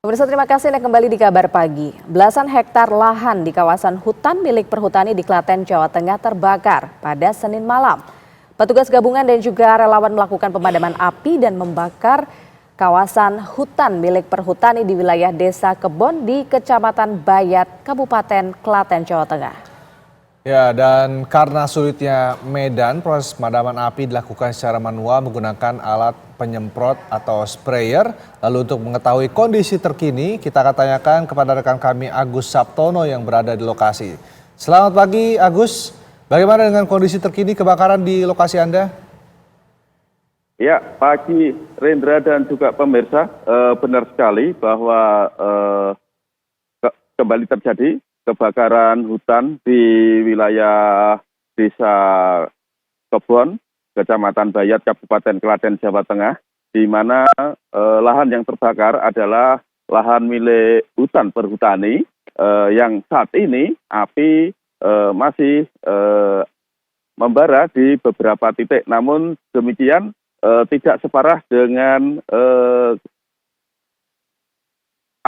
Pemirsa, terima kasih Anda kembali di Kabar Pagi. Belasan hektar lahan di kawasan hutan milik Perhutani di Klaten, Jawa Tengah terbakar pada Senin malam. Petugas gabungan dan juga relawan melakukan pemadaman api dan membakar kawasan hutan milik Perhutani di wilayah Desa Kebon di Kecamatan Bayat, Kabupaten Klaten, Jawa Tengah. Ya, dan karena sulitnya medan, proses pemadaman api dilakukan secara manual menggunakan alat penyemprot atau sprayer. Lalu untuk mengetahui kondisi terkini, kita akan tanyakan kepada rekan kami Agus Sabtono yang berada di lokasi. Selamat pagi Agus, bagaimana dengan kondisi terkini kebakaran di lokasi Anda? Ya, pagi Rendra dan juga pemirsa, benar sekali bahwa kembali terjadi kebakaran hutan di wilayah Desa Kebon, Kecamatan Bayat, Kabupaten Klaten, Jawa Tengah, di mana lahan yang terbakar adalah lahan milik hutan Perhutani yang saat ini api masih membara di beberapa titik. Namun demikian tidak separah dengan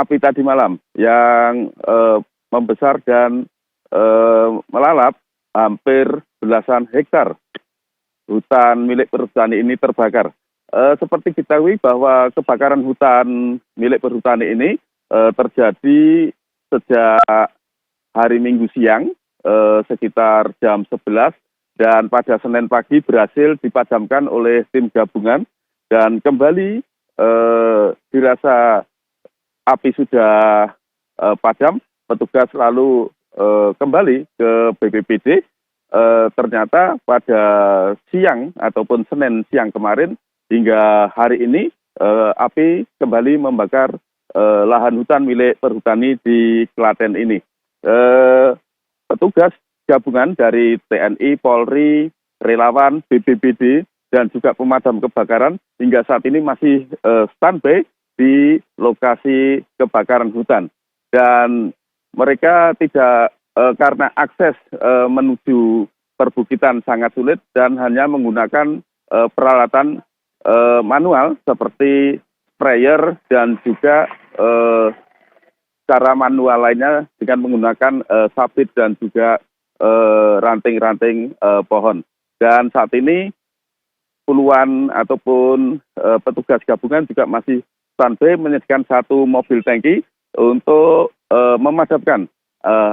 api tadi malam yang membesar dan melalap hampir belasan hektar hutan milik Perhutani ini terbakar. Seperti diketahui bahwa kebakaran hutan milik Perhutani ini terjadi sejak hari Minggu siang sekitar jam 11 dan pada Senin pagi berhasil dipadamkan oleh tim gabungan dan kembali dirasa api sudah padam. Petugas lalu kembali ke BPBD. Ternyata pada siang ataupun Senin siang kemarin hingga hari ini api kembali membakar lahan hutan milik Perhutani di Klaten ini. Petugas gabungan dari TNI, Polri, relawan, BPBD, dan juga pemadam kebakaran hingga saat ini masih standby di lokasi kebakaran hutan. Dan mereka tidak karena akses menuju perbukitan sangat sulit dan hanya menggunakan peralatan manual seperti sprayer dan juga cara manual lainnya dengan menggunakan sabit dan juga ranting-ranting pohon. Dan saat ini puluhan ataupun petugas gabungan juga masih standby menyediakan satu mobil tangki untuk memadamkan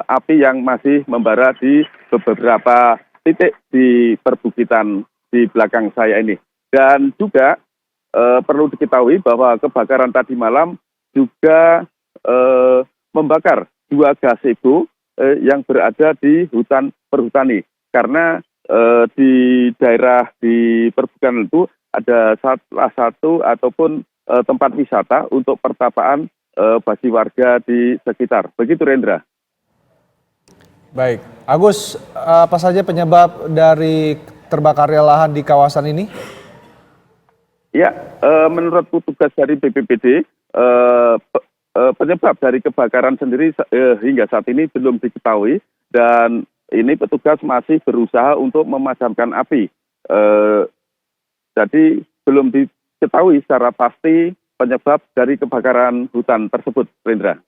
api yang masih membara di beberapa titik di perbukitan di belakang saya ini. Dan juga perlu diketahui bahwa kebakaran tadi malam juga membakar 2 gazebo yang berada di hutan Perhutani. Karena di daerah di perbukitan itu ada salah satu ataupun tempat wisata untuk pertapaan bagi warga di sekitar. Begitu Rendra. Baik, Agus, apa saja penyebab dari terbakarnya lahan di kawasan ini? Ya, menurut petugas dari BPBD, penyebab dari kebakaran sendiri hingga saat ini belum diketahui dan ini petugas masih berusaha untuk memadamkan api. Jadi belum diketahui secara pasti penyebab dari kebakaran hutan tersebut, Rendra.